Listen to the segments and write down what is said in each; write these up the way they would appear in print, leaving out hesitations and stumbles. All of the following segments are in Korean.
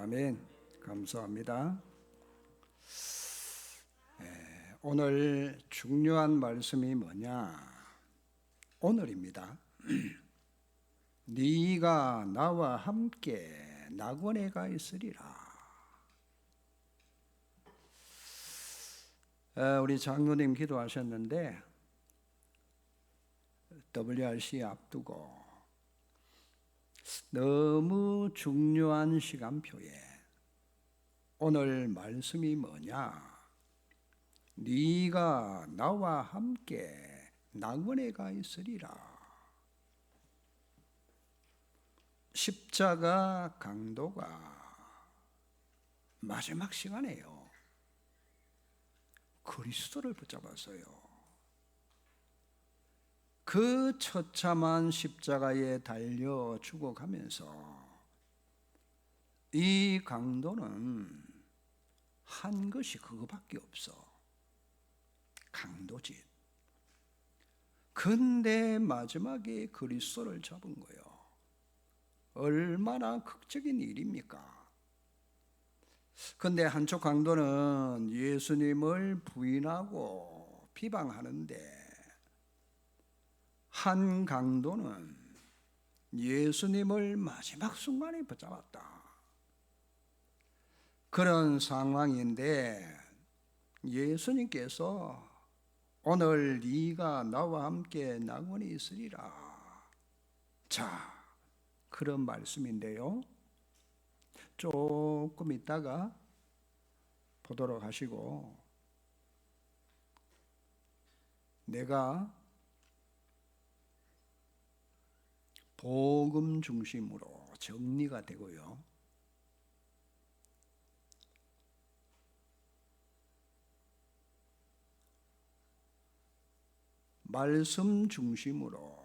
아멘. 감사합니다. 오늘 중요한 말씀이 뭐냐? 오늘입니다. 네가 나와 함께 낙원에 가 있으리라. 우리 장로님 기도하셨는데 WRC 앞두고 너무 중요한 시간표에 오늘 말씀이 뭐냐? 네가 나와 함께 낙원에 가 있으리라. 십자가 강도가 마지막 시간에요, 그리스도를 붙잡았어요. 그 처참한 십자가에 달려 죽어가면서 이 강도는 한 것이 그거밖에 없어. 강도짓. 근데 마지막에 그리스도를 잡은 거예요. 얼마나 극적인 일입니까? 근데 한쪽 강도는 예수님을 부인하고 비방하는데, 한 강도는 예수님을 마지막 순간에 붙잡았다. 그런 상황인데 예수님께서 오늘 네가 나와 함께 낙원에 있으리라. 자, 그런 말씀인데요, 조금 있다가 보도록 하시고, 내가 복음 중심으로 정리가 되고요, 말씀 중심으로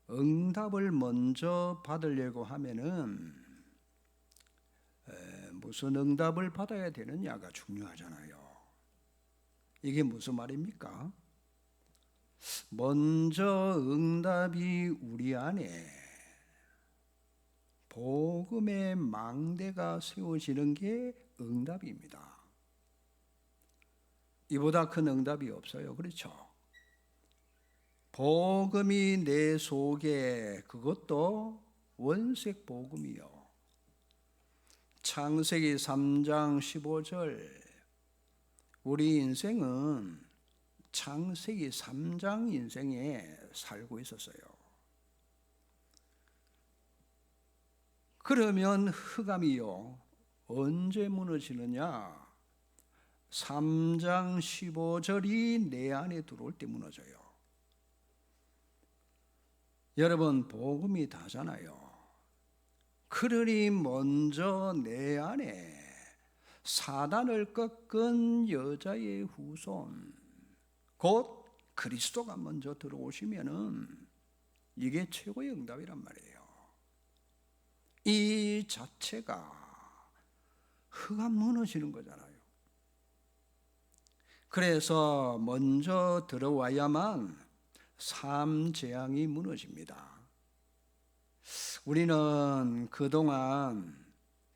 응답을 먼저 받으려고 하면은 무슨 응답을 받아야 되느냐가 중요하잖아요. 이게 무슨 말입니까? 먼저 응답이 우리 안에 복음의 망대가 세워지는 게 응답입니다. 이보다 큰 응답이 없어요. 그렇죠? 복음이 내 속에, 그것도 원색 복음이요. 창세기 3장 15절, 우리 인생은 창세기 3장 인생에 살고 있었어요. 그러면 흑암이요, 언제 무너지느냐? 3장 15절이 내 안에 들어올 때 무너져요. 여러분, 복음이 다잖아요. 그러니 먼저 내 안에 사단을 꺾은 여자의 후손, 곧 그리스도가 먼저 들어오시면은 이게 최고의 응답이란 말이에요. 이 자체가 흑암 무너지는 거잖아요. 그래서 먼저 들어와야만 삶 재앙이 무너집니다. 우리는 그동안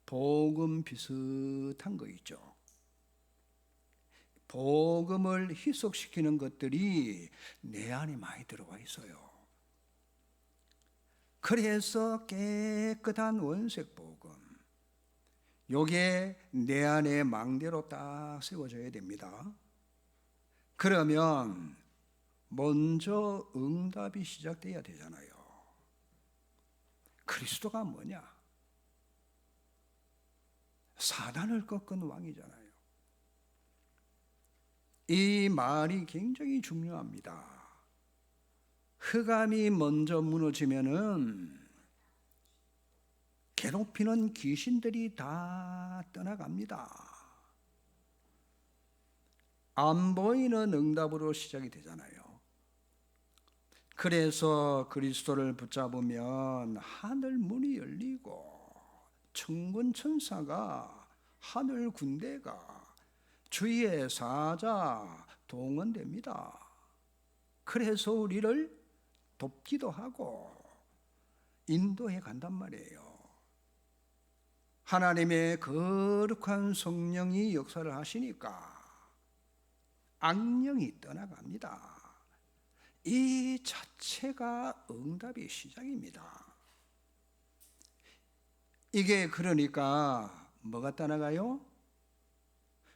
복음 비슷한 거 있죠. 복음을 희석시키는 것들이 내 안에 많이 들어와 있어요. 그래서 깨끗한 원색 복음, 요게 내 안에 망대로 딱 세워져야 됩니다. 그러면 먼저 응답이 시작돼야 되잖아요. 그리스도가 뭐냐? 사단을 꺾은 왕이잖아요. 이 말이 굉장히 중요합니다. 흑암이 먼저 무너지면은 괴롭히는 귀신들이 다 떠나갑니다. 안 보이는 응답으로 시작이 되잖아요. 그래서 그리스도를 붙잡으면 하늘 문이 열리고 천군 천사가, 하늘 군대가, 주의 사자 동원됩니다. 그래서 우리를 돕기도 하고 인도해 간단 말이에요. 하나님의 거룩한 성령이 역사를 하시니까 악령이 떠나갑니다. 이 자체가 응답의 시작입니다. 이게 그러니까 뭐가 떠나가요?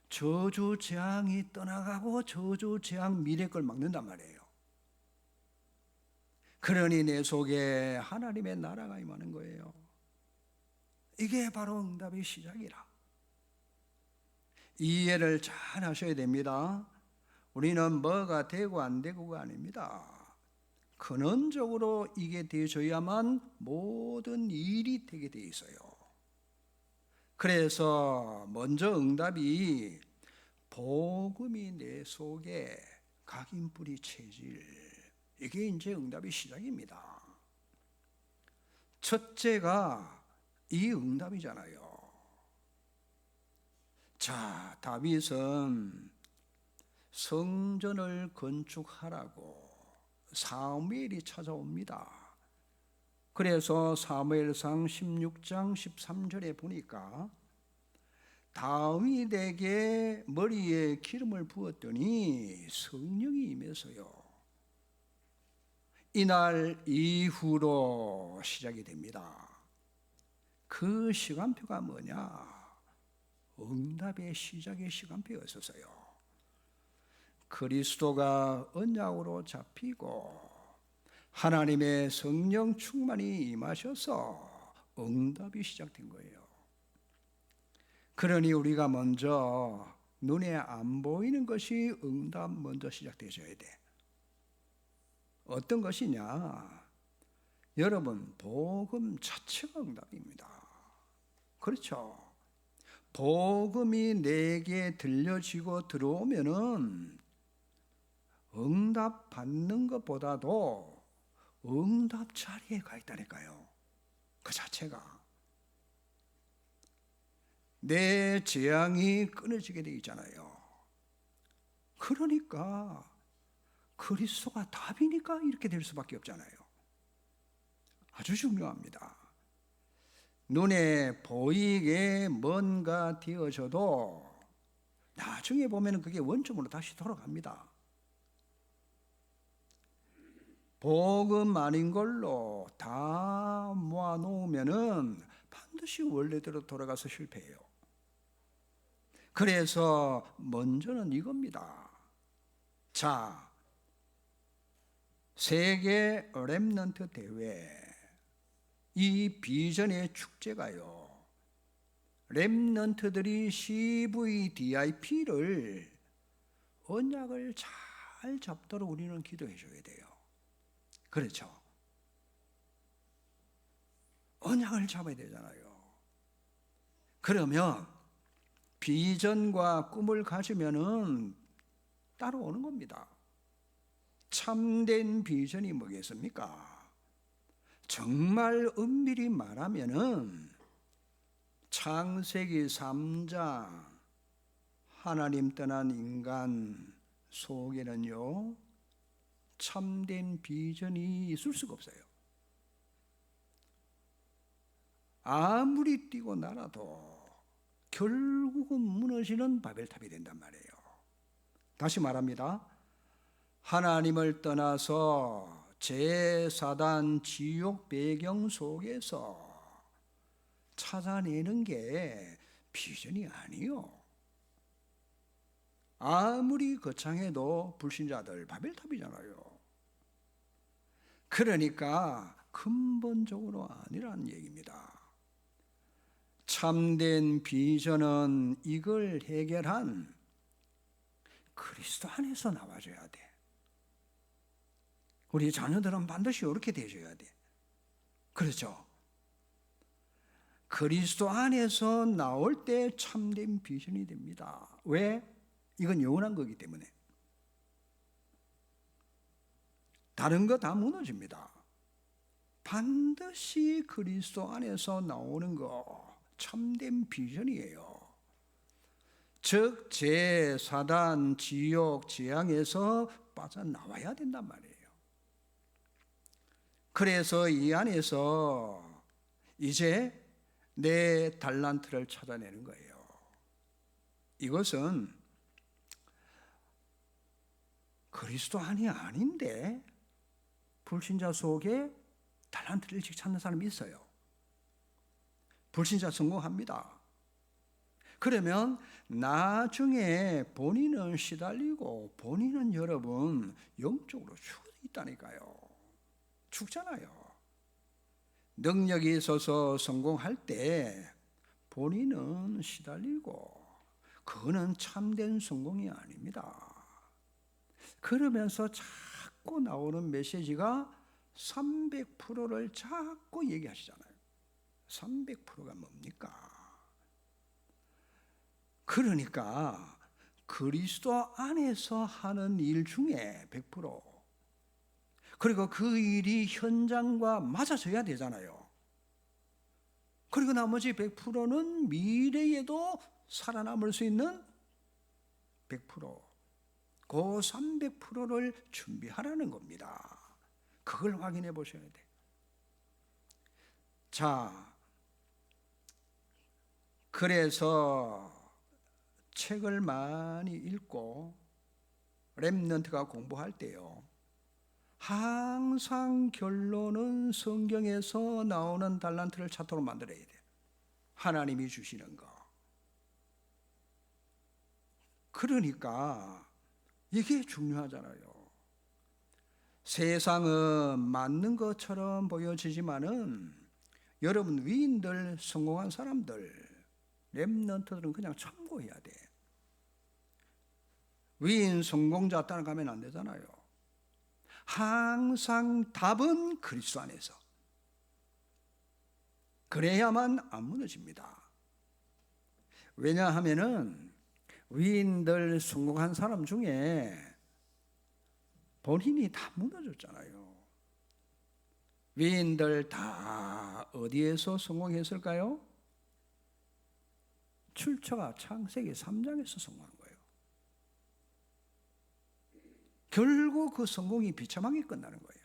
저주 재앙이 떠나가고 저주 재앙 미래 걸 막는단 말이에요. 그러니 내 속에 하나님의 나라가 임하는 거예요. 이게 바로 응답의 시작이라. 이해를 잘 하셔야 됩니다. 우리는 뭐가 되고 안 되고가 아닙니다. 근원적으로 이게 되어져야만 모든 일이 되게 돼 있어요. 그래서 먼저 응답이 복음이 내 속에 각인뿌리 체질, 이게 이제 응답의 시작입니다. 첫째가 이 응답이잖아요. 자, 다윗은 성전을 건축하라고 사무엘이 찾아옵니다. 그래서 사무엘상 16장 13절에 보니까 다윗에게 머리에 기름을 부었더니 성령이 임해서요. 이날 이후로 시작이 됩니다. 그 시간표가 뭐냐? 응답의 시작의 시간표였었어요. 그리스도가 언약으로 잡히고 하나님의 성령 충만이 임하셔서 응답이 시작된 거예요. 그러니 우리가 먼저 눈에 안 보이는 것이 응답 먼저 시작되셔야 돼. 어떤 것이냐? 여러분, 복음 자체가 응답입니다. 그렇죠? 복음이 내게 들려지고 들어오면은 응답 받는 것보다도 응답 자리에 가 있다니까요. 그 자체가. 내 재앙이 끊어지게 돼 있잖아요. 그러니까 그리스도가 답이니까 이렇게 될 수밖에 없잖아요. 아주 중요합니다. 눈에 보이게 뭔가 되어져도 나중에 보면 그게 원점으로 다시 돌아갑니다. 복음 아닌 걸로 다 모아놓으면은 반드시 원래대로 돌아가서 실패해요. 그래서 먼저는 이겁니다. 자, 세계 렘넌트 대회, 이 비전의 축제가요, 렘넌트들이 CVDIP를 언약을 잘 잡도록 우리는 기도해 줘야 돼요. 그렇죠? 언약을 잡아야 되잖아요. 그러면 비전과 꿈을 가지면은 따라오는 겁니다. 참된 비전이 뭐겠습니까? 정말 엄밀히 말하면은 창세기 3장 하나님 떠난 인간 속에는요, 참된 비전이 있을 수가 없어요. 아무리 뛰고 날아도 결국은 무너지는 바벨탑이 된단 말이에요. 다시 말합니다. 하나님을 떠나서 제사단 지옥 배경 속에서 찾아내는 게 비전이 아니요. 아무리 거창해도 불신자들 바벨탑이잖아요. 그러니까 근본적으로 아니라는 얘기입니다. 참된 비전은 이걸 해결한 그리스도 안에서 나와줘야 돼. 우리 자녀들은 반드시 이렇게 되셔야 돼. 그렇죠? 그리스도 안에서 나올 때 참된 비전이 됩니다. 왜? 이건 영원한 거기 때문에. 다른 거 다 무너집니다. 반드시 그리스도 안에서 나오는 거 참된 비전이에요. 즉 제사단 지옥 재앙에서 빠져나와야 된단 말이에요. 그래서 이 안에서 이제 내 달란트를 찾아내는 거예요. 이것은 그리스도인이 아닌데 불신자 속에 달란트를 일찍 찾는 사람이 있어요. 불신자 성공합니다. 그러면 나중에 본인은 시달리고 본인은 여러분 영적으로 죽어 있다니까요. 죽잖아요. 능력이 있어서 성공할 때 본인은 시달리고 그거는 참된 성공이 아닙니다. 그러면서 자꾸 나오는 메시지가 300%를 자꾸 얘기하시잖아요. 300%가 뭡니까? 그러니까 그리스도 안에서 하는 일 중에 100%, 그리고 그 일이 현장과 맞아져야 되잖아요. 그리고 나머지 100%는 미래에도 살아남을 수 있는 100%, 그 300%를 준비하라는 겁니다. 그걸 확인해 보셔야 돼요. 자, 그래서 책을 많이 읽고 렘넌트가 공부할 때요, 항상 결론은 성경에서 나오는 달란트를 찾도록 만들어야 돼요. 하나님이 주시는 거. 그러니까 이게 중요하잖아요. 세상은 맞는 것처럼 보여지지만은 여러분 위인들, 성공한 사람들, 렘넌트들은 그냥 참고해야 돼. 위인 성공자 따라가면 안 되잖아요. 항상 답은 그리스도 안에서. 그래야만 안 무너집니다. 왜냐하면은 위인들 성공한 사람 중에 본인이 다 무너졌잖아요. 위인들 다 어디에서 성공했을까요? 출처가 창세기 3장에서 성공한 거예요. 결국 그 성공이 비참하게 끝나는 거예요.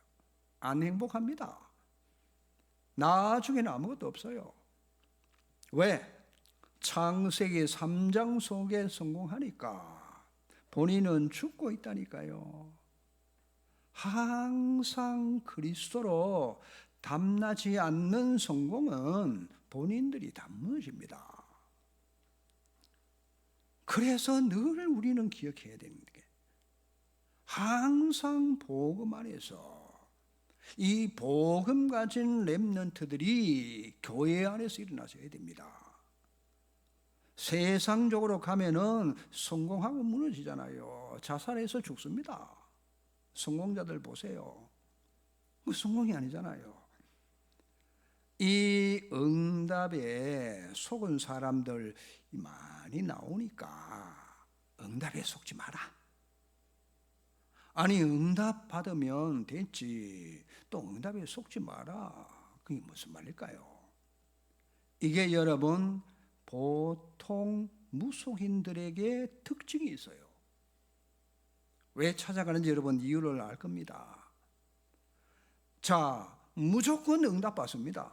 안 행복합니다. 나중에는 아무것도 없어요. 왜? 창세기 3장 속에 성공하니까 본인은 죽고 있다니까요. 항상 그리스도로 담나지 않는 성공은 본인들이 다 무너집니다. 그래서 늘 우리는 기억해야 되는 게, 항상 복음 안에서 이 복음 가진 렘넌트들이 교회 안에서 일어나셔야 됩니다. 세상적으로 가면은 성공하고 무너지잖아요. 자살해서 죽습니다. 성공자들 보세요. 그 성공이 아니잖아요. 이 응답에 속은 사람들 많이 나오니까 응답에 속지 마라. 아니 응답 받으면 됐지, 또 응답에 속지 마라. 그게 무슨 말일까요? 이게 여러분 보통 무속인들에게 특징이 있어요. 왜 찾아가는지 여러분 이유를 알 겁니다. 자, 무조건 응답 받습니다.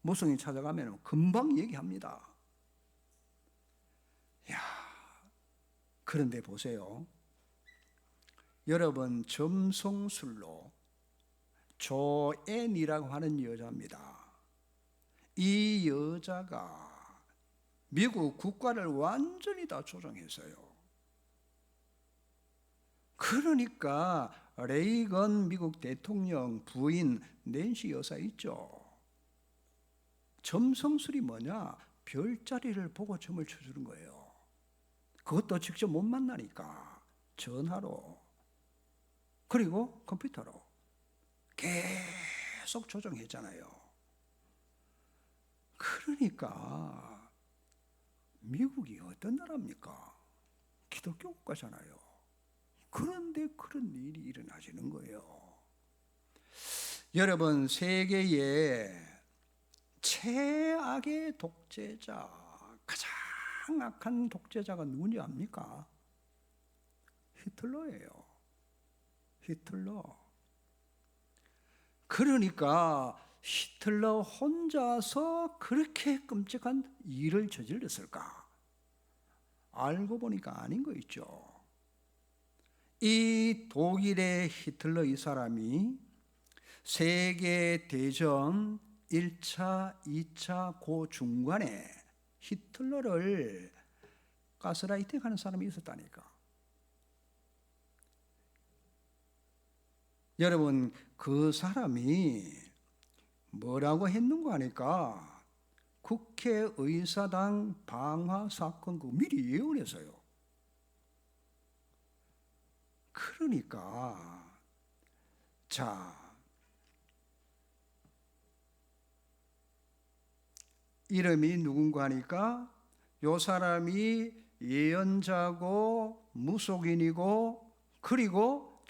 무속인 찾아가면 금방 얘기합니다. 야, 그런데 보세요. 여러분 점성술로 조앤이라고 하는 여자입니다. 이 여자가 미국 국가를 완전히 다 조종했어요. 그러니까 레이건 미국 대통령 부인 낸시 여사 있죠. 점성술이 뭐냐? 별자리를 보고 점을 쳐주는 거예요. 그것도 직접 못 만나니까 전화로, 그리고 컴퓨터로 계속 조정했잖아요. 그러니까 미국이 어떤 나라입니까? 기독교 국가잖아요. 그런데 그런 일이 일어나시는 거예요. 여러분 세계의 최악의 독재자, 가장 악한 독재자가 누군지 압니까? 히틀러예요. 히틀러. 그러니까 히틀러 혼자서 그렇게 끔찍한 일을 저질렀을까? 알고 보니까 아닌 거 있죠. 이 독일의 히틀러 이 사람이 세계 대전 1차, 2차 그 중간에 히틀러를 가스라이팅 하는 사람이 있었다니까. 여러분, 그 사람이 뭐라고 했는가 하니까 국회의사당 방화 사건 그 미리 예언했어요. 그러니까 자, 이름이 누군가 하니까 요 사람이 예언자고 무속인이고 그리고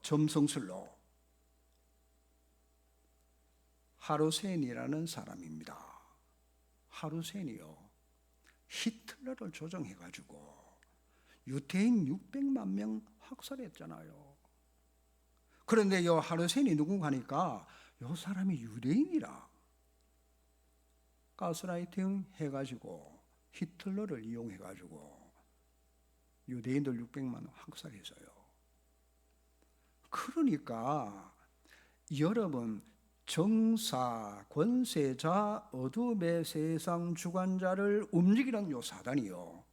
점성술로 하루센이라는 사람입니다. 하루센이요, 히틀러를 조종해가지고 유태인 600만 명 학살했잖아요. 그런데 요 하루센이 누군가 하니까 요 사람이 유대인이라 가스라이팅 해가지고 히틀러를 이용해가지고 유대인들 600만 학살했어요. 그러니까 여러분, 정사, 권세자, 어둠의 세상 주관자를 움직이는 요 사단이요,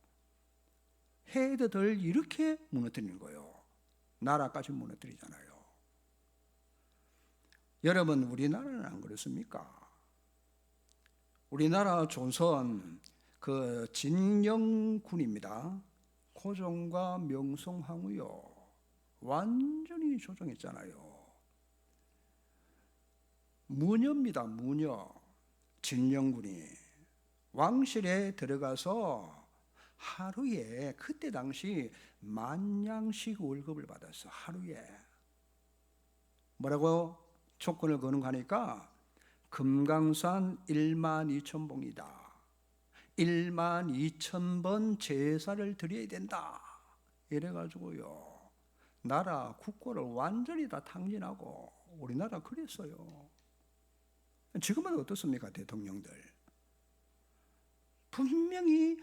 헤드들 이렇게 무너뜨리는 거예요. 나라까지 무너뜨리잖아요. 여러분, 우리나라는 안 그렇습니까? 우리나라 조선 그 진영군입니다. 고종과 명성황후요, 완전히 조종했잖아요. 무녀입니다. 무녀. 진영군이 왕실에 들어가서 하루에, 그때 당시 10,000씩 월급을 받았어. 하루에. 뭐라고 조건을 거는가 하니까 금강산 12,000봉이다. 12,000번 제사를 드려야 된다. 이래가지고요, 나라 국고를 완전히 다 탕진하고, 우리나라 그랬어요. 지금은 어떻습니까? 대통령들 분명히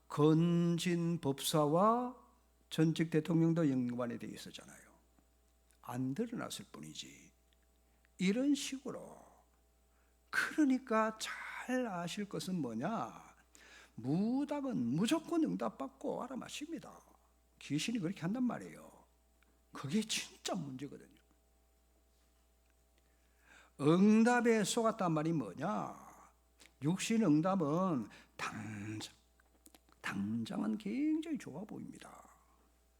건진 법사와 전직 대통령도 연관이 되어 있었잖아요. 안 드러났을 뿐이지. 이런 식으로. 그러니까 잘 아실 것은 뭐냐, 무답은 무조건 응답받고 알아맞힙니다. 귀신이 그렇게 한단 말이에요. 그게 진짜 문제거든요. 응답에 속았단 말이 뭐냐, 육신 응답은 당장은 굉장히 좋아 보입니다.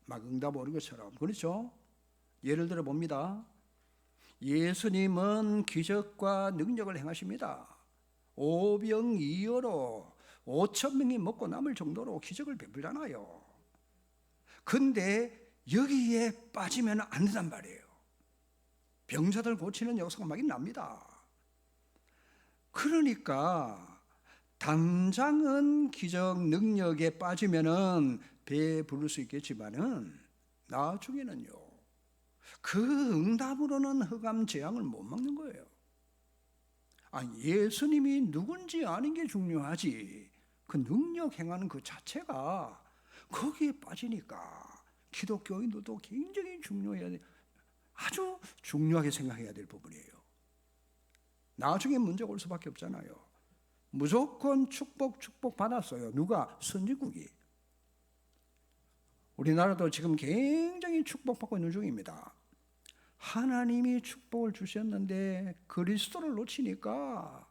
막 응답 오는 것처럼. 그렇죠? 예를 들어 봅니다. 예수님은 기적과 능력을 행하십니다. 오병이어로 5,000명이 먹고 남을 정도로 기적을 베풀잖아요. 근데 여기에 빠지면 안 된단 말이에요. 병자들 고치는 역사가 막 납니다. 그러니까 당장은 기적 능력에 빠지면은 배 부를 수 있겠지만은 나중에는요, 그 응답으로는 흑암 재앙을 못 막는 거예요. 예수님이 누군지 아는 게 중요하지, 그 능력 행하는 그 자체가 거기에 빠지니까 기독교인들도 굉장히 중요해야 돼. 아주 중요하게 생각해야 될 부분이에요. 나중에 문제가 올 수밖에 없잖아요. 무조건 축복 받았어요. 누가? 선진국이. 우리나라도 지금 굉장히 축복받고 있는 중입니다. 하나님이 축복을 주셨는데 그리스도를 놓치니까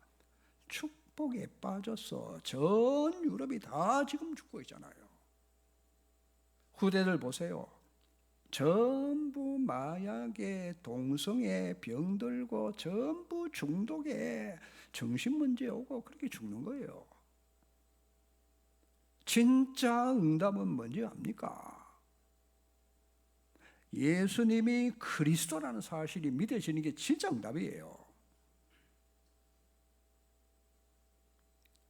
축복에 빠져서 전 유럽이 다 지금 죽고 있잖아요. 후대들 보세요. 전부 마약에, 동성애 병들고 전부 중독에 정신문제 오고 그렇게 죽는 거예요. 진짜 응답은 뭔지 압니까? 예수님이 그리스도라는 사실이 믿어지는 게 진짜 응답이에요.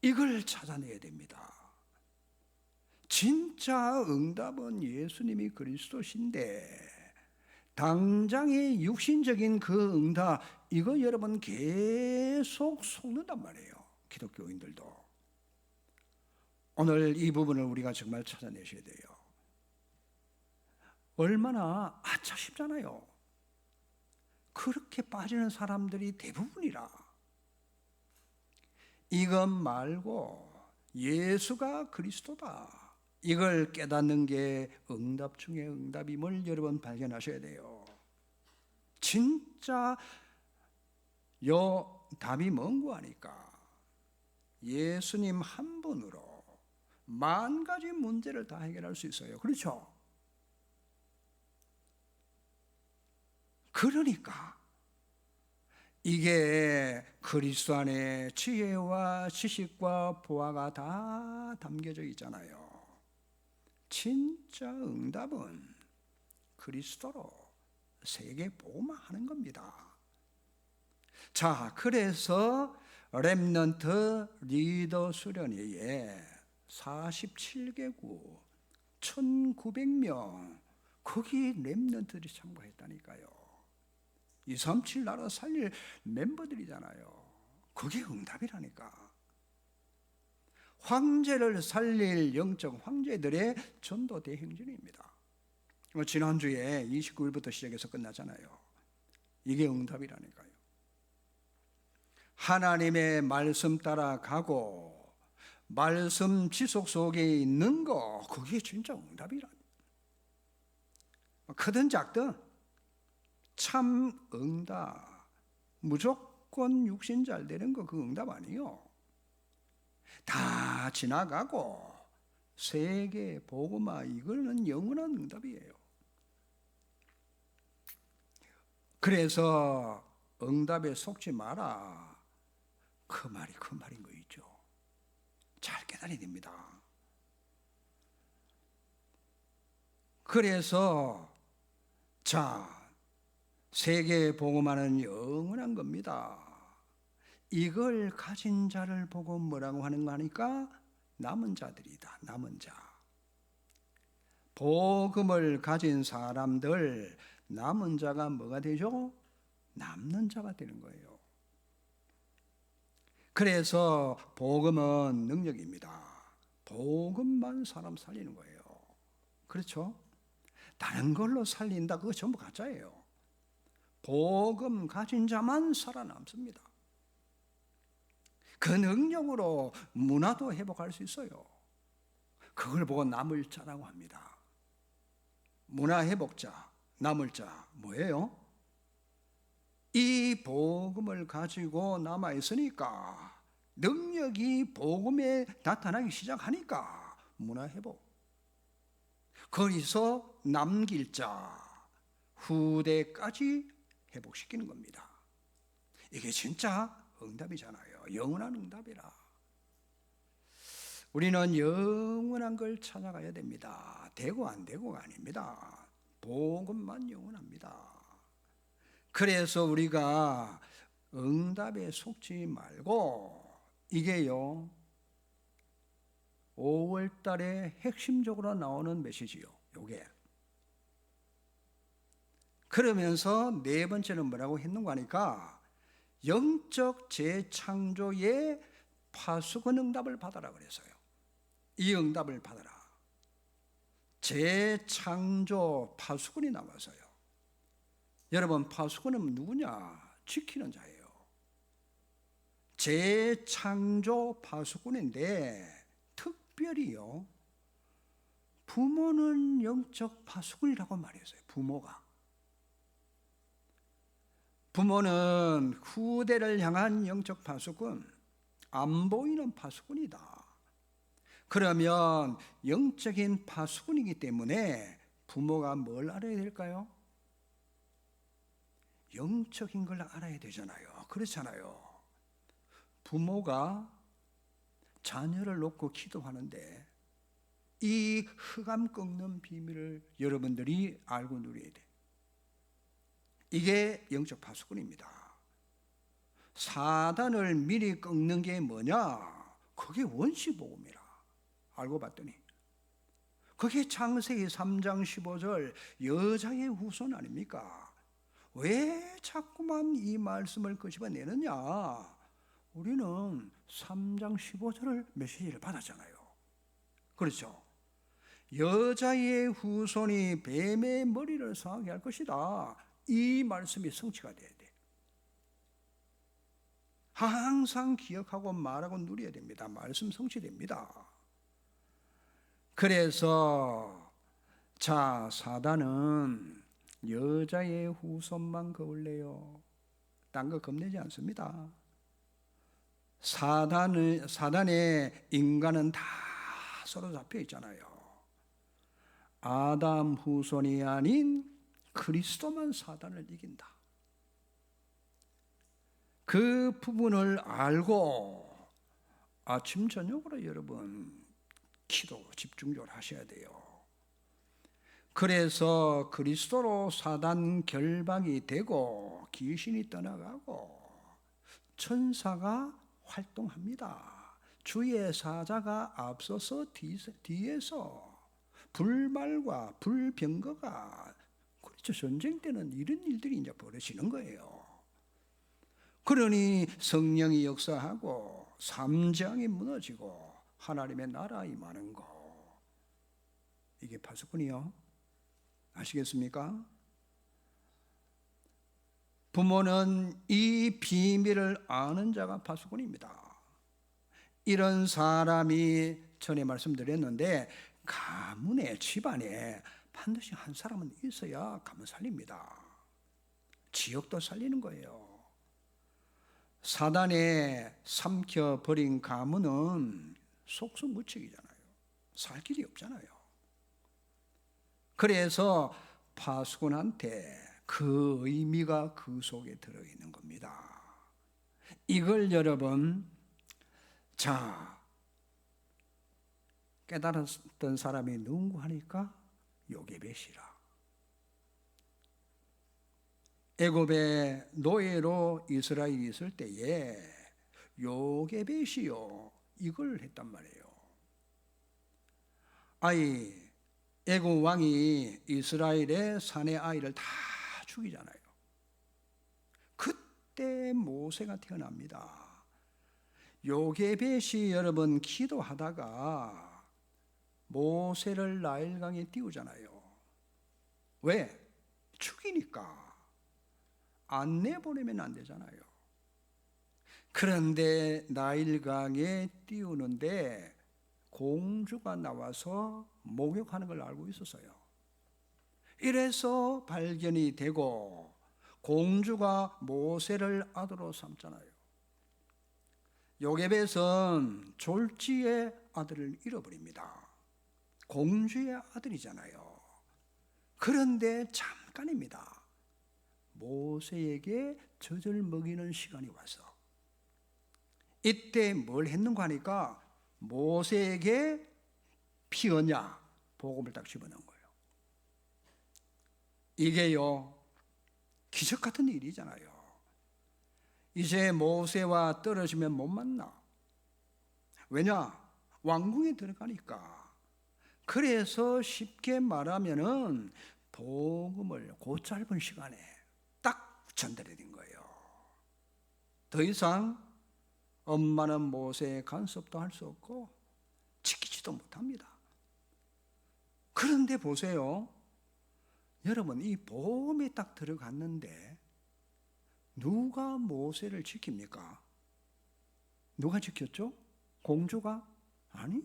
이걸 찾아내야 됩니다. 진짜 응답은 예수님이 그리스도신데 당장의 육신적인 그 응답, 이거 여러분 계속 속는단 말이에요. 기독교인들도. 오늘 이 부분을 우리가 정말 찾아내셔야 돼요. 얼마나 쉽잖아요. 그렇게 빠지는 사람들이 대부분이라. 이것 말고 예수가 그리스도다, 이걸 깨닫는 게 응답 중에 응답임을 여러분 발견하셔야 돼요. 진짜 요 답이 뭔고 하니까 예수님 한 분으로 만 가지 문제를 다 해결할 수 있어요. 그렇죠? 그러니까 이게 그리스도 안에 지혜와 지식과 보화가 다 담겨져 있잖아요. 진짜 응답은 그리스도로 세계 복음화 하는 겁니다. 자, 그래서 렘넌트 리더 수련회에 47개국 1900명 거기 렘넌트들이 참가했다니까요. 237 나라 살릴 멤버들이잖아요. 그게 응답이라니까. 황제를 살릴 영적 황제들의 전도 대행진입니다. 지난주에 29일부터 시작해서 끝나잖아요. 이게 응답이라니까요. 하나님의 말씀 따라가고 말씀 지속 속에 있는 거, 그게 진짜 응답이라니까. 크든 작든 참 응답. 무조건 육신 잘 되는 거, 그 응답 아니에요. 다 지나가고 세계 복음화, 이거는 영원한 응답이에요. 그래서 응답에 속지 마라, 그 말이 그 말인 거 있죠. 잘 깨달아야 됩니다. 그래서 자, 세계 복음화는 영원한 겁니다. 이걸 가진 자를 보고 뭐라고 하는 거 하니까 남은 자들이다. 남은 자. 복음을 가진 사람들, 남은 자가 뭐가 되죠? 남는 자가 되는 거예요. 그래서 복음은 능력입니다. 복음만 사람 살리는 거예요. 그렇죠? 다른 걸로 살린다, 그거 전부 가짜예요. 복음 가진 자만 살아남습니다. 그 능력으로 문화도 회복할 수 있어요. 그걸 보고 남을 자라고 합니다. 문화 회복자, 남을 자 뭐예요? 이 복음을 가지고 남아 있으니까, 능력이 복음에 나타나기 시작하니까 문화 회복. 거기서 남길 자, 후대까지 회복시키는 겁니다. 이게 진짜 응답이잖아요. 영원한 응답이라. 우리는 영원한 걸 찾아가야 됩니다. 되고 안 되고가 아닙니다. 복음만 영원합니다. 그래서 우리가 응답에 속지 말고, 이게요 5월 달에 핵심적으로 나오는 메시지요. 요게. 그러면서 네 번째는 뭐라고 했는가 하니까, 영적 재창조의 파수꾼 응답을 받아라 그랬어요. 이 응답을 받아라. 재창조 파수꾼이 나와서요. 여러분, 파수꾼은 누구냐? 지키는 자예요. 재창조 파수꾼인데, 특별히요 부모는 영적 파수꾼이라고 말했어요. 부모는 후대를 향한 영적 파수꾼, 안 보이는 파수꾼이다. 그러면 영적인 파수꾼이기 때문에 부모가 뭘 알아야 될까요? 영적인 걸 알아야 되잖아요. 그렇잖아요. 부모가 자녀를 놓고 기도하는데 이 흑암 꺾는 비밀을 여러분들이 알고 누려야 돼. 이게 영적 파수꾼입니다. 사단을 미리 꺾는 게 뭐냐? 그게 원시복음이라. 알고 봤더니 그게 창세기 3장 15절 여자의 후손 아닙니까? 왜 자꾸만 이 말씀을 끄집어내느냐? 우리는 3장 15절을 메시지를 받았잖아요. 그렇죠? 여자의 후손이 뱀의 머리를 상하게 할 것이다. 이 말씀이 성취가 돼야 돼. 항상 기억하고 말하고 누려야 됩니다. 말씀 성취됩니다. 그래서 사단은 여자의 후손만 겁을내요. 딴 거 겁내지 않습니다. 사단의 인간은 다 서로 잡혀 있잖아요. 아담 후손이 아닌 그리스도만 사단을 이긴다. 그 부분을 알고 아침 저녁으로 여러분 기도 집중적으로 하셔야 돼요. 그래서 그리스도로 사단 결박이 되고 귀신이 떠나가고 천사가 활동합니다. 주의 사자가 앞서서 뒤에서 불말과 불병거가, 그렇죠, 전쟁 때는 이런 일들이 이제 벌어지는 거예요. 그러니 성령이 역사하고 삼장이 무너지고 하나님의 나라 임하는 거, 이게 파수꾼이요. 아시겠습니까? 부모는 이 비밀을 아는 자가 파수꾼입니다. 이런 사람이 전에 말씀드렸는데 가문에, 집안에 반드시 한 사람은 있어야 가문 살립니다. 지역도 살리는 거예요. 사단에 삼켜버린 가문은 속수무책이잖아요. 살 길이 없잖아요. 그래서 파수꾼한테 그 의미가 그 속에 들어있는 겁니다. 이걸 여러분 깨달았던 사람이 누구 하니까 요게벳이라. 애굽의 노예로 이스라엘이 있을 때에 요게벳이요 이걸 했단 말이에요. 애굽 왕이 이스라엘의 사내 아이를 다 죽이잖아요. 그때 모세가 태어납니다. 요게벳이 여러분 기도하다가 모세를 나일강에 띄우잖아요. 왜? 죽이니까. 안 내보내면 안 되잖아요. 그런데 나일강에 띄우는데 공주가 나와서 목욕하는 걸 알고 있었어요. 이래서 발견이 되고 공주가 모세를 아들로 삼잖아요. 요게벳은 졸지에 아들을 잃어버립니다. 공주의 아들이잖아요. 그런데 잠깐입니다. 모세에게 젖을 먹이는 시간이 와서 이때 뭘 했는가 하니까 모세에게 피 얻냐 복음을 딱 집어넣은 거예요. 이게요 기적 같은 일이잖아요. 이제 모세와 떨어지면 못 만나. 왜냐? 왕궁에 들어가니까. 그래서 쉽게 말하면은 복음을 그 짧은 시간에 딱 전달해 준 거예요. 더 이상 엄마는 모세의 간섭도 할 수 없고 지키지도 못합니다. 그런데 보세요. 여러분 이 복음이 딱 들어갔는데 누가 모세를 지킵니까? 누가 지켰죠? 공주가? 아니요.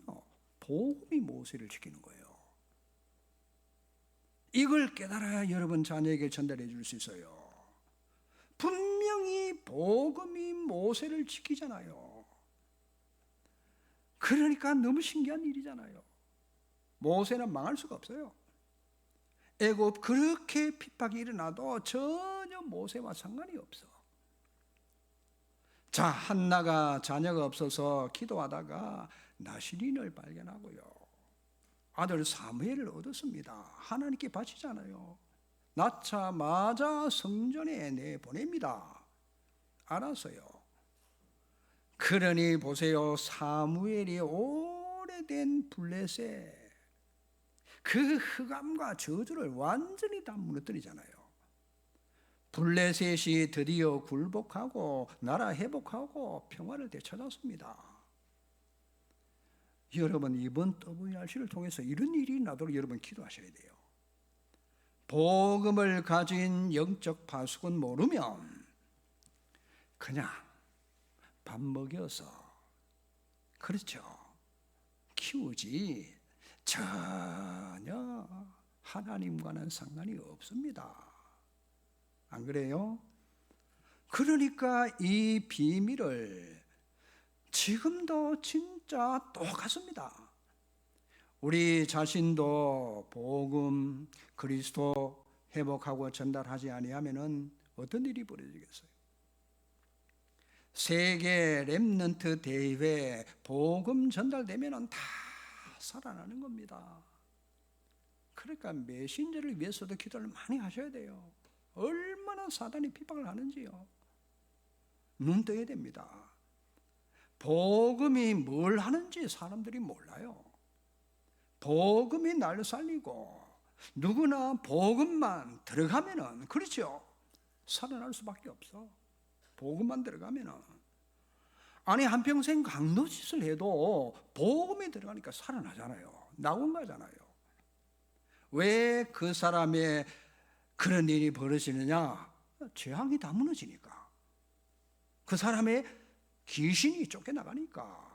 복음이 모세를 지키는 거예요. 이걸 깨달아야 여러분 자녀에게 전달해 줄 수 있어요. 분명히 복음이 모세를 지키잖아요. 그러니까 너무 신기한 일이잖아요. 모세는 망할 수가 없어요. 애굽 그렇게 핍박이 일어나도 전혀 모세와 상관이 없어. 한나가 자녀가 없어서 기도하다가 나시린을 발견하고요. 아들 사무엘을 얻었습니다. 하나님께 바치잖아요. 낳자마자 성전에 내보냅니다. 알았어요. 그러니 보세요. 사무엘이 오래된 블레셋 그 흑암과 저주를 완전히 다 무너뜨리잖아요. 블레셋이 드디어 굴복하고 나라 회복하고 평화를 되찾았습니다. 여러분, 이번 WRC를 통해서 이런 일이 나도록 여러분 기도하셔야 돼요. 복음을 가진 영적 파수꾼 모르면 그냥 밥 먹여서, 그렇죠, 키우지 전혀 하나님과는 상관이 없습니다. 안 그래요? 그러니까 이 비밀을 지금도 진짜 똑같습니다. 우리 자신도 복음, 그리스도 회복하고 전달하지 아니하면은 어떤 일이 벌어지겠어요? 세계 렘넌트 대회 복음 전달되면은 다 살아나는 겁니다. 그러니까 메신저를 위해서도 기도를 많이 하셔야 돼요. 얼마나 사단이 핍박을 하는지요. 눈 떠야 됩니다. 복음이 뭘 하는지 사람들이 몰라요. 복음이 날 살리고 누구나 복음만 들어가면은, 그렇죠, 살아날 수밖에 없어. 복음만 들어가면은. 아니, 한평생 강도짓을 해도 복음이 들어가니까 살아나잖아요. 나온 거잖아요. 왜 그 사람의 그런 일이 벌어지느냐? 재앙이 다 무너지니까. 그 사람의 귀신이 쫓겨나가니까.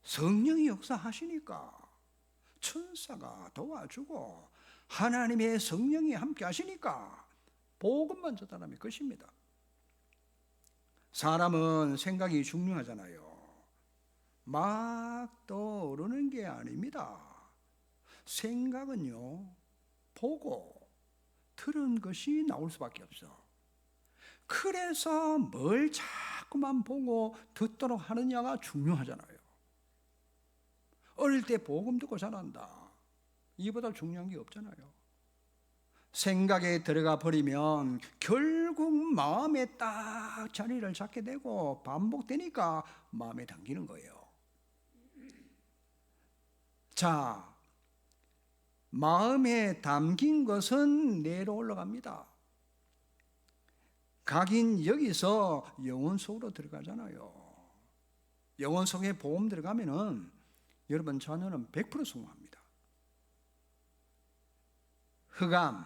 성령이 역사하시니까. 천사가 도와주고 하나님의 성령이 함께 하시니까 복음만 전달하면 끝입니다. 사람은 생각이 중요하잖아요. 막 떠오르는 게 아닙니다. 생각은요, 보고 들은 것이 나올 수밖에 없어. 그래서 뭘 자꾸만 보고 듣도록 하느냐가 중요하잖아요. 어릴 때 복음 듣고 자란다, 이보다 중요한 게 없잖아요. 생각에 들어가 버리면 결국 마음에 딱 자리를 잡게 되고 반복되니까 마음에 담기는 거예요. 자, 마음에 담긴 것은 뇌로 올라갑니다. 각인 여기서 영혼 속으로 들어가잖아요. 영혼 속에 복음 들어가면은 여러분 자녀는 100% 성공합니다. 흑암,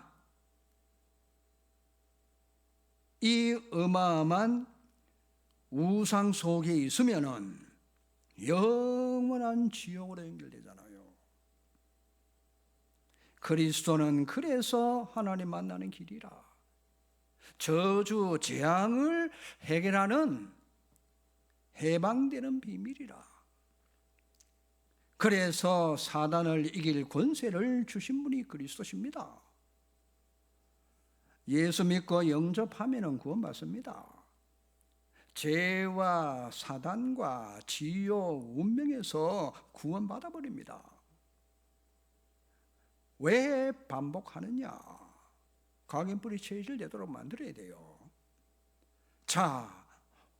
이 어마어마한 우상 속에 있으면은 영원한 지옥으로 연결되잖아요. 그리스도는 그래서 하나님 만나는 길이라, 저주 재앙을 해결하는 해방되는 비밀이라. 그래서 사단을 이길 권세를 주신 분이 그리스도십니다. 예수 믿고 영접하면 구원받습니다. 죄와 사단과 지옥 운명에서 구원받아버립니다. 왜 반복하느냐? 각인뿌리 체질되도록 만들어야 돼요. 자,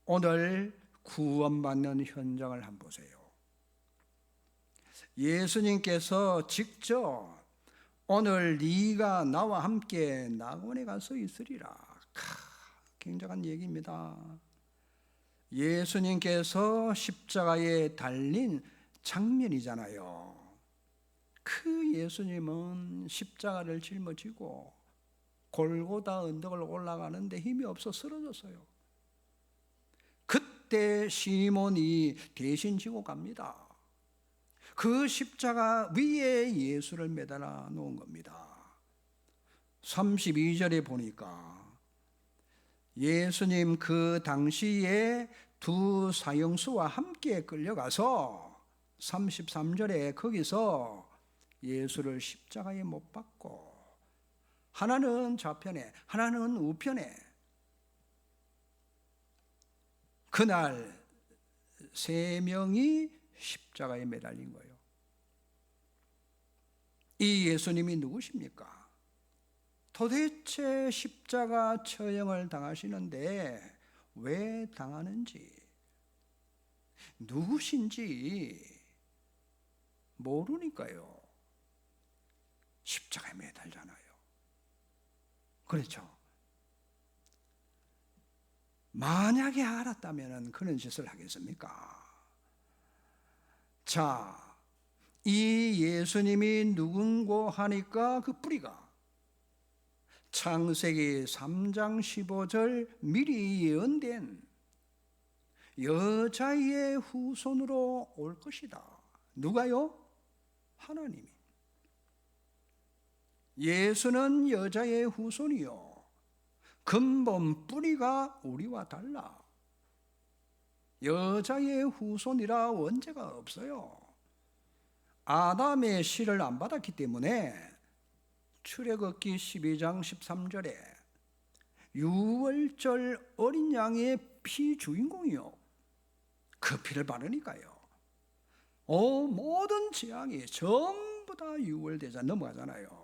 오늘 구원받는 현장을 한번 보세요. 예수님께서 직접 오늘 네가 나와 함께 낙원에 가서 있으리라. 굉장한 얘기입니다. 예수님께서 십자가에 달린 장면이잖아요. 그 예수님은 십자가를 짊어지고 골고다 언덕을 올라가는데 힘이 없어 쓰러졌어요. 그때 시몬이 대신 지고 갑니다. 그 십자가 위에 예수를 매달아 놓은 겁니다. 32절에 보니까 예수님 그 당시에 두 사형수와 함께 끌려가서 33절에 거기서 예수를 십자가에 못 박고, 하나는 좌편에 하나는 우편에, 그날 세 명이 십자가에 매달린 거예요. 이 예수님이 누구십니까? 도대체 십자가 처형을 당하시는데 왜 당하는지, 누구신지 모르니까요. 십자가에 매달잖아요. 그렇죠? 만약에 알았다면 그런 짓을 하겠습니까? 자, 이 예수님이 누군고 하니까 그 뿌리가 창세기 3장 15절 미리 예언된 여자의 후손으로 올 것이다. 누가요? 하나님이. 예수는 여자의 후손이요. 근본 뿌리가 우리와 달라. 여자의 후손이라 원죄가 없어요. 아담의 씨를 안 받았기 때문에 출애굽기 12장 13절에 유월절 어린 양의 피 주인공이요. 그 피를 바르니까요. 모든 재앙이 전부 다 유월되자 넘어가잖아요.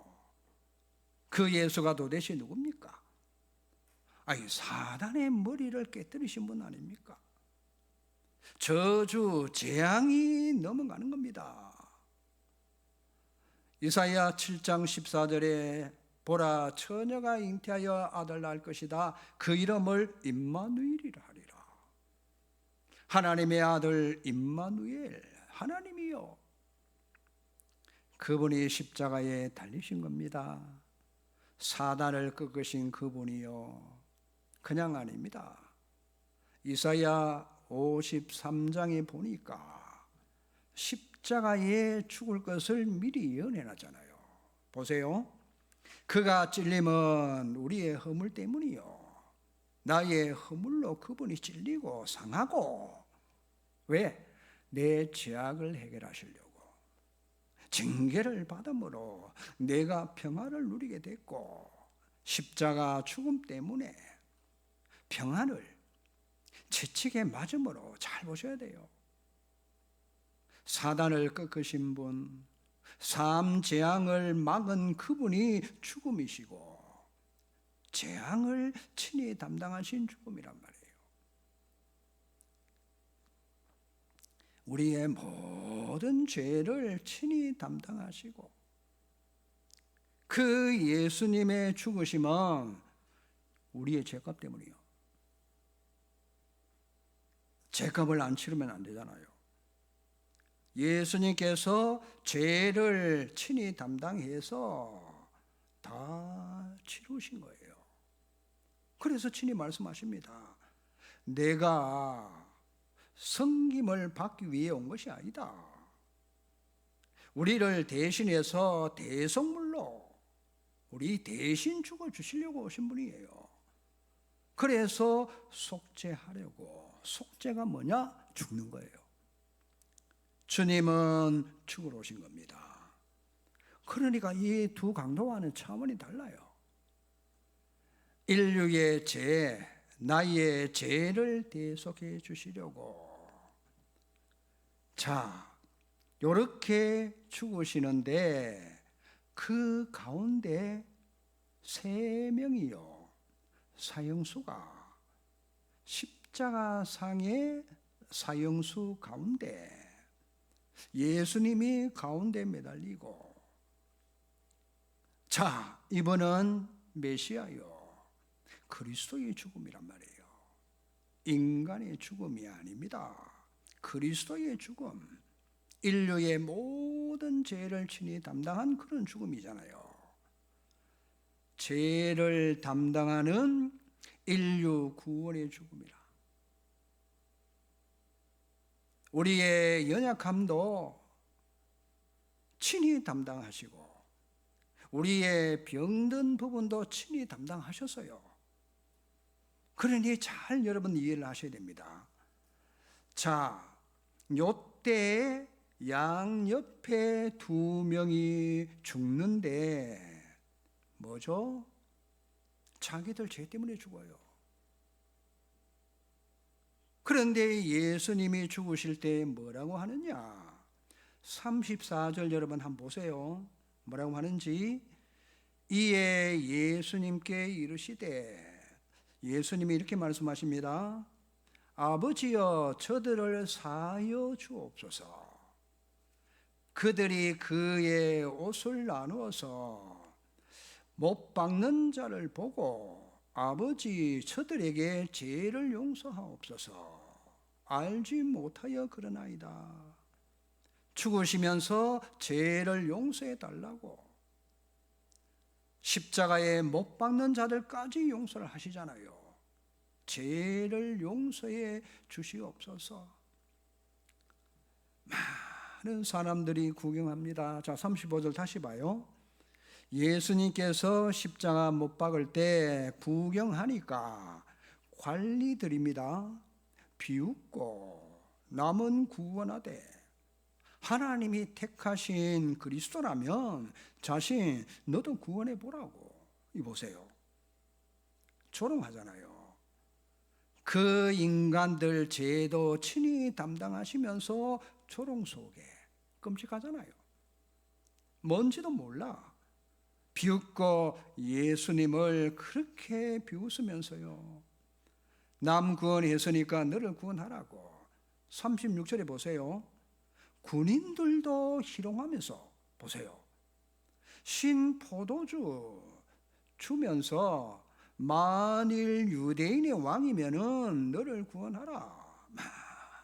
그 예수가 도대체 누굽니까? 아니, 사단의 머리를 깨뜨리신 분 아닙니까? 저주, 재앙이 넘어가는 겁니다. 이사야 7장 14절에 보라, 처녀가 잉태하여 아들 낳을 것이다. 그 이름을 임마누엘이라 하리라. 하나님의 아들 임마누엘, 하나님이요. 그분이 십자가에 달리신 겁니다. 사단을 꺾으신 그분이요. 그냥 아닙니다. 이사야 53장에 보니까 십자가에 죽을 것을 미리 예언해놨잖아요. 보세요. 그가 찔림은 우리의 허물 때문이요. 나의 허물로 그분이 찔리고 상하고. 왜? 내 죄악을 해결하시려고. 징계를 받음으로 내가 평안을 누리게 됐고, 십자가 죽음 때문에 평안을 채찍에 맞음으로 잘 보셔야 돼요. 사단을 꺾으신 분, 삶 재앙을 막은 그분이 죽음이시고 재앙을 친히 담당하신 죽음이란 말이에요. 우리의 모든 죄를 친히 담당하시고, 그 예수님의 죽으심은 우리의 죄값 때문이요. 죄값을 안 치르면 안 되잖아요. 예수님께서 죄를 친히 담당해서 다 치루신 거예요. 그래서 친히 말씀하십니다. 내가 섬김을 받기 위해 온 것이 아니다. 우리를 대신해서 대속물로 우리 대신 죽어주시려고 오신 분이에요. 그래서 속죄하려고. 속죄가 뭐냐? 죽는 거예요. 주님은 죽으러 오신 겁니다. 그러니까 이 두 강도와는 차원이 달라요. 인류의 죄, 나의 죄를 대속해 주시려고. 자, 요렇게 죽으시는데 그 가운데 3명이요. 사형수가 십자가 상의 사형수 가운데 예수님이 가운데 매달리고, 자, 이번은 메시아요. 그리스도의 죽음이란 말이에요. 인간의 죽음이 아닙니다. 그리스도의 죽음. 인류의 모든 죄를 친히 담당한 그런 죽음이잖아요. 죄를 담당하는 인류 구원의 죽음이라. 우리의 연약함도 친히 담당하시고 우리의 병든 부분도 친히 담당하셨어요. 그러니 잘 여러분 이해를 하셔야 됩니다. 자, 요때 양옆에 2명이 죽는데 뭐죠? 자기들 죄 때문에 죽어요. 그런데 예수님이 죽으실 때 뭐라고 하느냐? 34절 여러분 한번 보세요. 뭐라고 하는지. 이에 예수님께 이르시되, 예수님이 이렇게 말씀하십니다. 아버지여, 저들을 사하여 주옵소서. 그들이 그의 옷을 나누어서 못 박는 자를 보고 아버지 저들에게 죄를 용서하옵소서. 알지 못하여 그러나이다. 죽으시면서 죄를 용서해 달라고 십자가에 못 박는 자들까지 용서를 하시잖아요. 죄를 용서해 주시옵소서. 많은 사람들이 구경합니다. 자, 35절 다시 봐요. 예수님께서 십자가 못 박을 때 구경하니까 관리들입니다. 비웃고 남은 구원하되 하나님이 택하신 그리스도라면 자신 너도 구원해 보라고. 이 보세요. 조롱하잖아요. 그 인간들 죄도 친히 담당하시면서 조롱 속에 끔찍하잖아요. 뭔지도 몰라. 비웃고 예수님을 그렇게 비웃으면서요. 남 구원했으니까 너를 구원하라고. 36절에 보세요. 군인들도 희롱하면서 보세요. 신 포도주 주면서 만일 유대인의 왕이면은 너를 구원하라.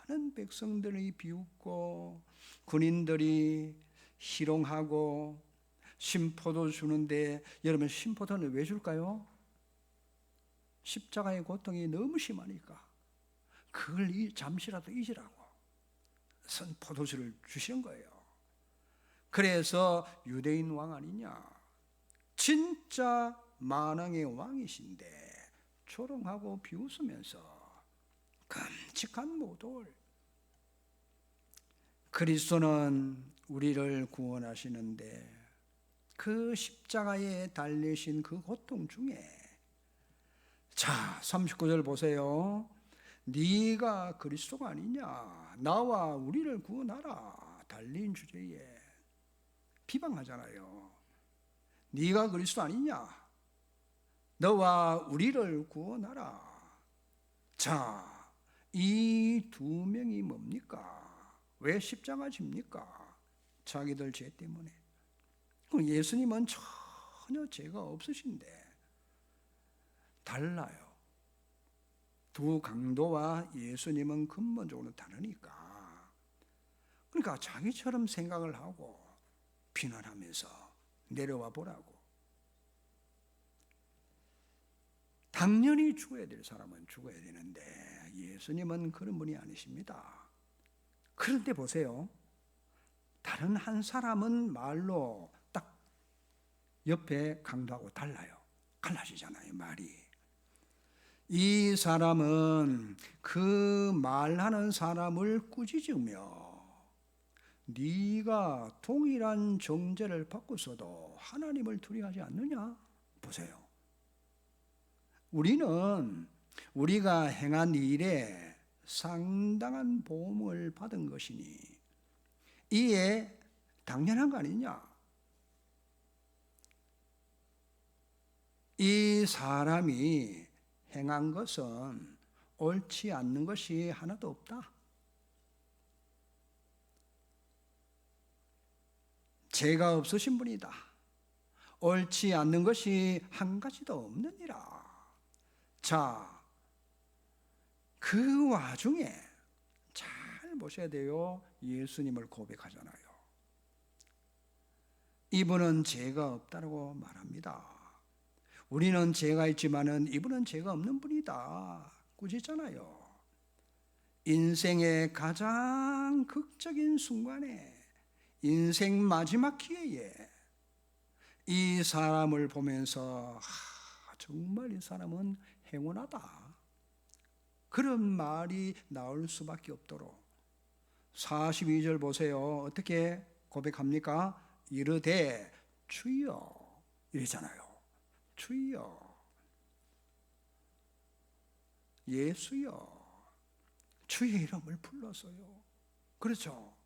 많은 백성들이 비웃고 군인들이 희롱하고 신포도 주는데, 여러분 신포도는 왜 줄까요? 십자가의 고통이 너무 심하니까 그걸 잠시라도 잊으라고 선 포도주를 주시는 거예요. 그래서 유대인 왕 아니냐, 진짜 만왕의 왕이신데 조롱하고 비웃으면서 끔찍한 모독을. 그리스도는 우리를 구원하시는데 그 십자가에 달리신 그 고통 중에, 자 39절 보세요. 네가 그리스도가 아니냐, 나와 우리를 구원하라 달린 주제에 비방하잖아요. 네가 그리스도 아니냐, 너와 우리를 구원하라. 자, 이 두 명이 뭡니까? 왜 십자가 집니까? 자기들 죄 때문에. 그럼 예수님은 전혀 죄가 없으신데 달라요. 두 강도와 예수님은 근본적으로 다르니까. 그러니까 자기처럼 생각을 하고 비난하면서 내려와 보라고. 당연히 죽어야 될 사람은 죽어야 되는데 예수님은 그런 분이 아니십니다. 그런데 보세요. 다른 한 사람은 말로 딱 옆에 강도하고 달라요. 갈라지잖아요, 말이. 이 사람은 그 말하는 사람을 꾸짖으며 네가 동일한 정죄를 받고서도 하나님을 두려워하지 않느냐? 보세요. 우리는 우리가 행한 일에 상당한 보험을 받은 것이니 이에 당연한 거 아니냐? 이 사람이 행한 것은 옳지 않는 것이 하나도 없다. 죄가 없으신 분이다. 옳지 않는 것이 한 가지도 없느니라. 자, 그 와중에 잘 보셔야 돼요. 예수님을 고백하잖아요. 이분은 죄가 없다고 말합니다. 우리는 죄가 있지만은 이분은 죄가 없는 분이다 꾸짖잖아요. 인생의 가장 극적인 순간에, 인생 마지막 기회에 이 사람을 보면서 정말 이 사람은 행운하다, 그런 말이 나올 수밖에 없도록. 42절 보세요. 어떻게 고백합니까? 이르되 주여 이러잖아요. 주여, 예수여, 주의 이름을 불러서요. 그렇죠.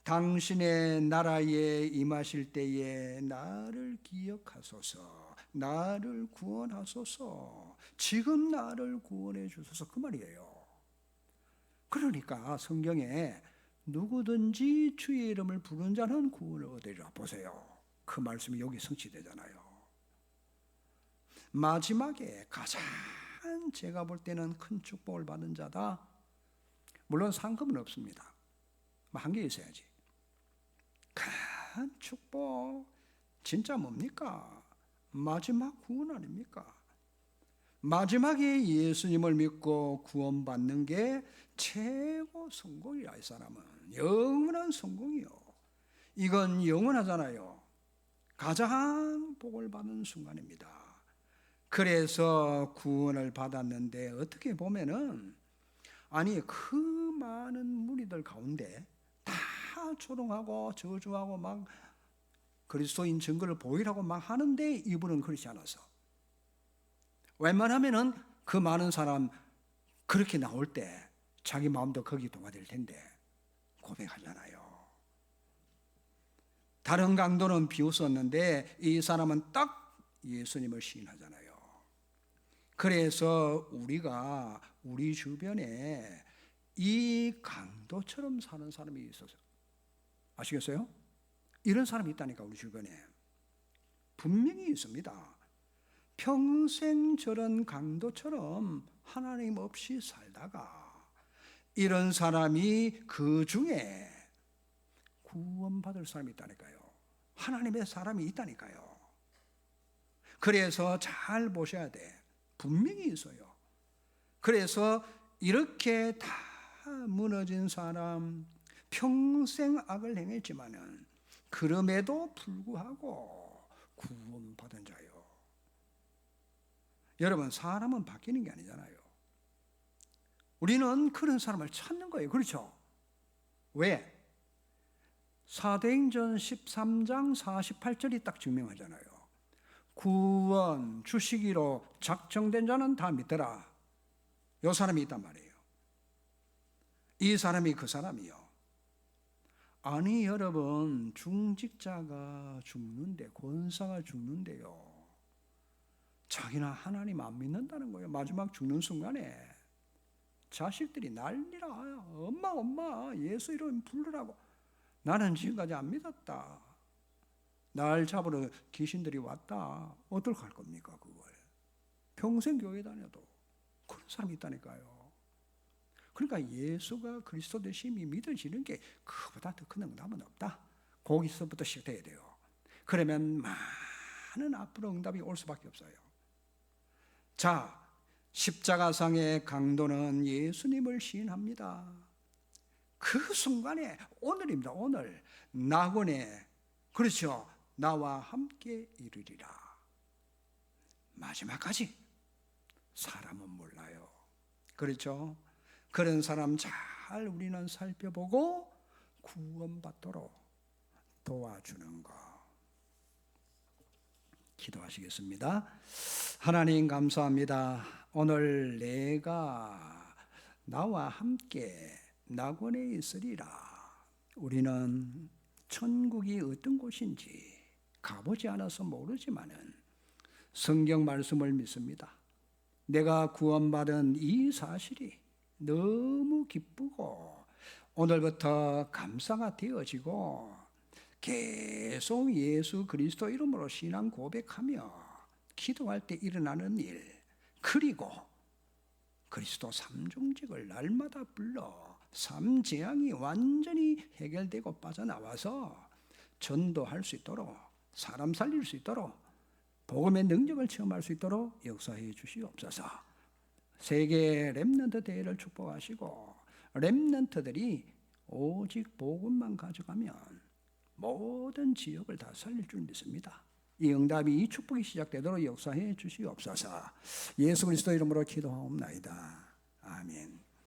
당신의 나라에 임하실 때에 나를 기억하소서, 나를 구원하소서, 지금 나를 구원해 주소서, 그 말이에요. 그러니까 성경에 누구든지 주의 이름을 부르는 자는 구원을 얻으리라. 보세요. 그 말씀이 여기 성취되잖아요. 마지막에 가장 제가 볼 때는 큰 축복을 받은 자다. 물론 상금은 없습니다. 한 개 있어야지. 큰 축복 진짜 뭡니까? 마지막 구원 아닙니까? 마지막에 예수님을 믿고 구원받는 게 최고 성공이야. 이 사람은 영원한 성공이요. 이건 영원하잖아요. 가장 복을 받은 순간입니다. 그래서 구원을 받았는데 어떻게 보면은 아니 그 많은 무리들 가운데 다 조롱하고 저주하고 막 그리스도인 증거를 보이라고 막 하는데 이분은 그렇지 않아서 웬만하면은 그 많은 사람 그렇게 나올 때 자기 마음도 거기 동화될 텐데 고백하잖아요. 다른 강도는 비웃었는데 이 사람은 딱 예수님을 시인하잖아요. 그래서 우리가 우리 주변에 이 강도처럼 사는 사람이 있어서 아시겠어요? 이런 사람이 있다니까. 우리 주변에 분명히 있습니다. 평생 저런 강도처럼 하나님 없이 살다가 이런 사람이 그 중에 구원받을 사람이 있다니까요. 하나님의 사람이 있다니까요. 그래서 잘 보셔야 돼. 분명히 있어요. 그래서 이렇게 다 무너진 사람, 평생 악을 행했지만은 그럼에도 불구하고 구원받은 자요. 여러분, 사람은 바뀌는 게 아니잖아요. 우리는 그런 사람을 찾는 거예요. 그렇죠? 왜? 사도행전 13장 48절이 딱 증명하잖아요. 구원 주시기로 작정된 자는 다 믿더라. 이 사람이 있단 말이에요. 이 사람이 그 사람이요. 아니 여러분, 중직자가 죽는데, 권사가 죽는데요, 자기나 하나님 안 믿는다는 거예요. 마지막 죽는 순간에 자식들이 난리라. 엄마 예수 이름 부르라고. 나는 지금까지 안 믿었다. 날 잡으러 귀신들이 왔다. 어떨 할 겁니까 그걸? 평생 교회 다녀도 그런 사람이 있다니까요. 그러니까 예수가 그리스도 되심이 믿어지는 게 그보다 더 큰 응답은 없다. 거기서부터 시작돼야 돼요. 그러면 많은 앞으로 응답이 올 수밖에 없어요. 자, 십자가상의 강도는 예수님을 시인합니다. 그 순간에 오늘입니다. 오늘 낙원에, 그렇죠, 나와 함께 이르리라. 마지막까지. 사람은 몰라요. 그렇죠? 그런 사람 잘 우리는 살펴보고 구원받도록 도와주는 것. 기도하시겠습니다. 하나님 감사합니다. 오늘 내가 나와 함께 낙원에 있으리라. 우리는 천국이 어떤 곳인지 가보지 않아서 모르지만은 성경 말씀을 믿습니다. 내가 구원받은 이 사실이 너무 기쁘고 오늘부터 감사가 되어지고 계속 예수 그리스도 이름으로 신앙 고백하며 기도할 때 일어나는 일, 그리고 그리스도 삼중직을 날마다 불러 삼재앙이 완전히 해결되고 빠져나와서 전도할 수 있도록, 사람 살릴 수 있도록, 복음의 능력을 체험할 수 있도록 역사해 주시옵소서. 세계 렘넌트 대회를 축복하시고 렘넌트들이 오직 복음만 가져가면 모든 지역을 다 살릴 줄 믿습니다. 이 응답이, 이 축복이 시작되도록 역사해 주시옵소서. 예수 그리스도 이름으로 기도하옵나이다. 아멘.